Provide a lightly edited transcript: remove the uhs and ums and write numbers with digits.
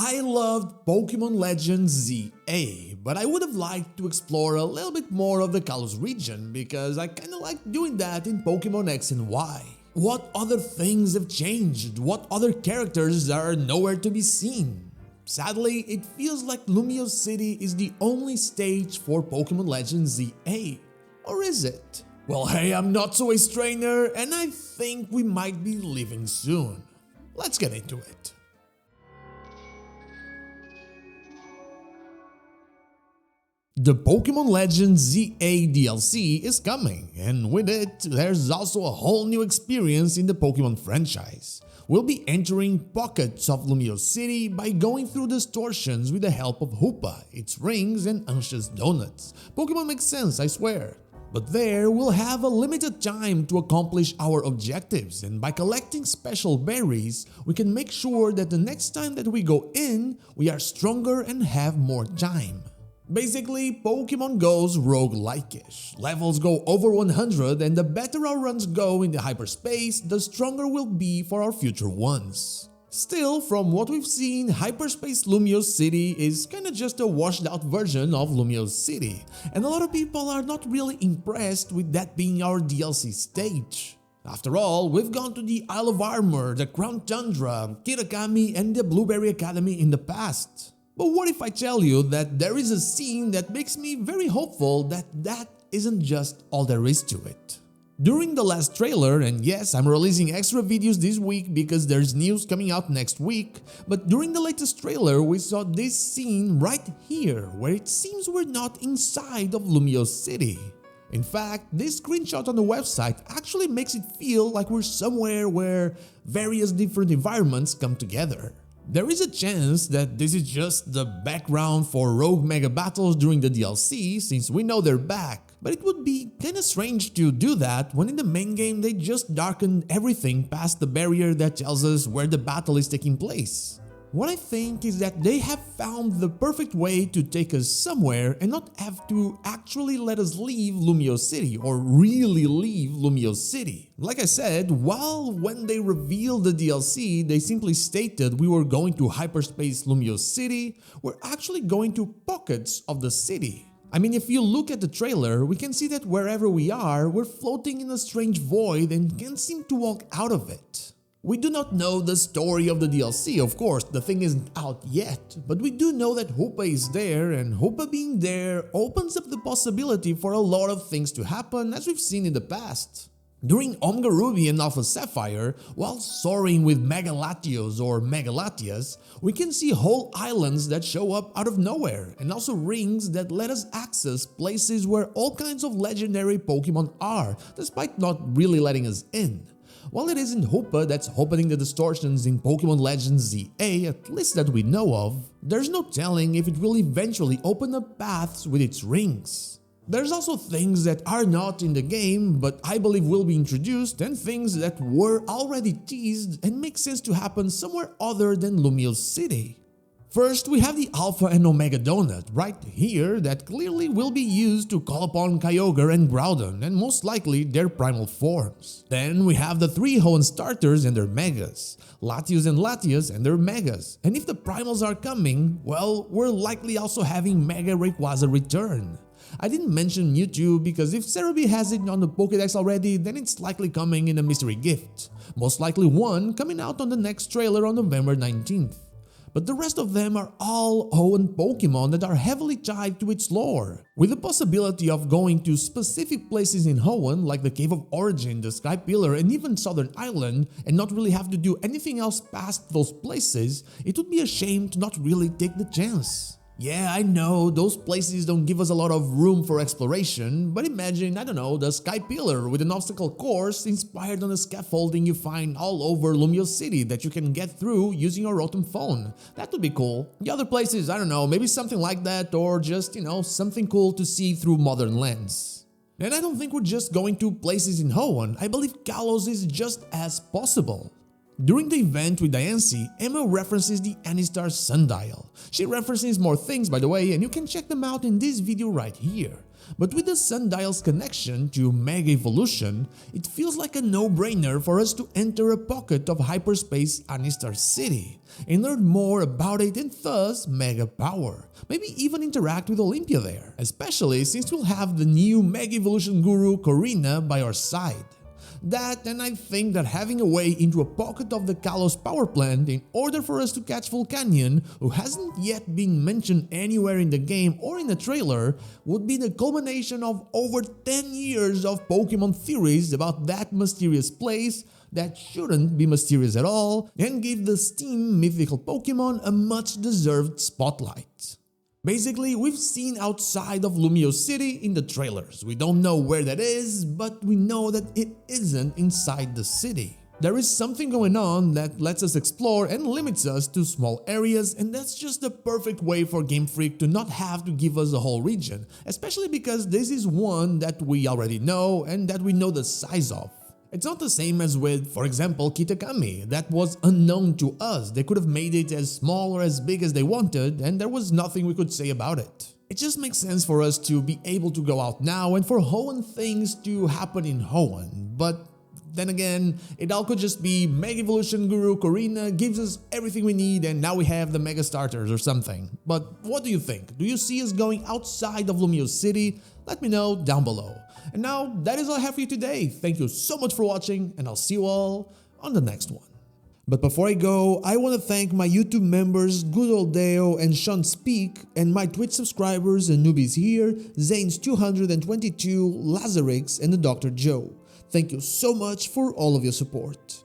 I loved Pokémon Legends Z-A, but I would have liked to explore a little bit more of the Kalos region because I kinda like doing that in Pokémon X and Y. What other things have changed? What other characters are nowhere to be seen? Sadly, it feels like Lumio City is the only stage for Pokémon Legends Z-A. Or is it? Well, hey, I'm notsoAceTrainer, and I think we might be leaving soon. Let's get into it. The Pokémon Legends Z-A DLC is coming, and with it, there's also a whole new experience in the Pokémon franchise. We'll be entering pockets of Lumio City by going through distortions with the help of Hoopa, its rings, and anxious donuts. Pokémon makes sense, I swear. But there, we'll have a limited time to accomplish our objectives, and by collecting special berries, we can make sure that the next time that we go in, we are stronger and have more time. Basically, Pokemon goes roguelike-ish. Levels go over 100 and the better our runs go in the Hyperspace, the stronger we'll be for our future ones. Still, from what we've seen, Hyperspace Lumio City is kinda just a washed out version of Lumiose City, and a lot of people are not really impressed with that being our DLC stage. After all, we've gone to the Isle of Armor, the Crown Tundra, Kirakami, and the Blueberry Academy in the past. But what if I tell you that there is a scene that makes me very hopeful that that isn't just all there is to it? During the last trailer, and yes, I'm releasing extra videos this week because there's news coming out next week, but during the latest trailer we saw this scene right here where it seems we're not inside of Lumio City. In fact, this screenshot on the website actually makes it feel like we're somewhere where various different environments come together. There is a chance that this is just the background for rogue mega battles during the DLC since we know they're back, but it would be kinda strange to do that when in the main game they just darkened everything past the barrier that tells us where the battle is taking place. What I think is that they have found the perfect way to take us somewhere and not have to actually let us leave Lumio City or really leave Lumio City. Like I said, while when they revealed the DLC, they simply stated we were going to Hyperspace Lumio City, we're actually going to pockets of the city. I mean, if you look at the trailer, we can see that wherever we are, we're floating in a strange void and can't seem to walk out of it. We do not know the story of the DLC, of course, the thing isn't out yet, but we do know that Hoopa is there, and Hoopa being there opens up the possibility for a lot of things to happen as we've seen in the past. During Omega Ruby and Alpha Sapphire, while soaring with Mega Latios or Mega Latias, we can see whole islands that show up out of nowhere, and also rings that let us access places where all kinds of legendary Pokemon are, despite not really letting us in. While it isn't Hoopa that's opening the distortions in Pokémon Legends Z-A, at least that we know of, there's no telling if it will eventually open up paths with its rings. There's also things that are not in the game but I believe will be introduced, and things that were already teased and make sense to happen somewhere other than Lumio City. First, we have the Alpha and Omega Donut right here that clearly will be used to call upon Kyogre and Groudon, and most likely their primal forms. Then we have the 3 Hoenn Starters and their Megas, Latios and Latias and their Megas, and if the Primals are coming, well, we're likely also having Mega Rayquaza return. I didn't mention Mewtwo because if Cerebi has it on the Pokédex already, then it's likely coming in a mystery gift, most likely one coming out on the next trailer on November 19th. But the rest of them are all Hoenn Pokemon that are heavily tied to its lore, with the possibility of going to specific places in Hoenn like the Cave of Origin, the Sky Pillar, and even Southern Island, and not really have to do anything else past those places. It would be a shame to not really take the chance. Yeah, I know, those places don't give us a lot of room for exploration, but imagine, I don't know, the Sky Pillar with an obstacle course inspired on the scaffolding you find all over Lumio City that you can get through using your Rotom phone. That would be cool. The other places, I don't know, maybe something like that, or just, something cool to see through modern lens. And I don't think we're just going to places in Hoenn, I believe Kalos is just as possible. During the event with Diancie, Emma references the Anistar Sundial. She references more things by the way, and you can check them out in this video right here. But with the Sundial's connection to Mega Evolution, it feels like a no-brainer for us to enter a pocket of Hyperspace Anistar City and learn more about it and thus Mega Power. Maybe even interact with Olympia there, especially since we'll have the new Mega Evolution guru Corina by our side. That, and I think that having a way into a pocket of the Kalos power plant in order for us to catch Volcanion, who hasn't yet been mentioned anywhere in the game or in the trailer, would be the culmination of over 10 years of Pokemon theories about that mysterious place that shouldn't be mysterious at all and give the Steam mythical Pokemon a much-deserved spotlight. Basically, we've seen outside of Lumio City in the trailers. We don't know where that is, but we know that it isn't inside the city. There is something going on that lets us explore and limits us to small areas, and that's just the perfect way for Game Freak to not have to give us the whole region, especially because this is one that we already know and that we know the size of. It's not the same as with, for example, Kitakami, that was unknown to us. They could have made it as small or as big as they wanted, and there was nothing we could say about it. It just makes sense for us to be able to go out now and for Hoenn things to happen in Hoenn, but then again, it all could just be Mega Evolution Guru Corina gives us everything we need and now we have the Mega Starters or something. But what do you think? Do you see us going outside of Lumiose City? Let me know down below. And now, that is all I have for you today. Thank you so much for watching, and I'll see you all on the next one. But before I go, I want to thank my YouTube members Good Old Deo and Sean Speak, and my Twitch subscribers and newbies here, Zanes222, Lazarix, and the Dr. Joe. Thank you so much for all of your support.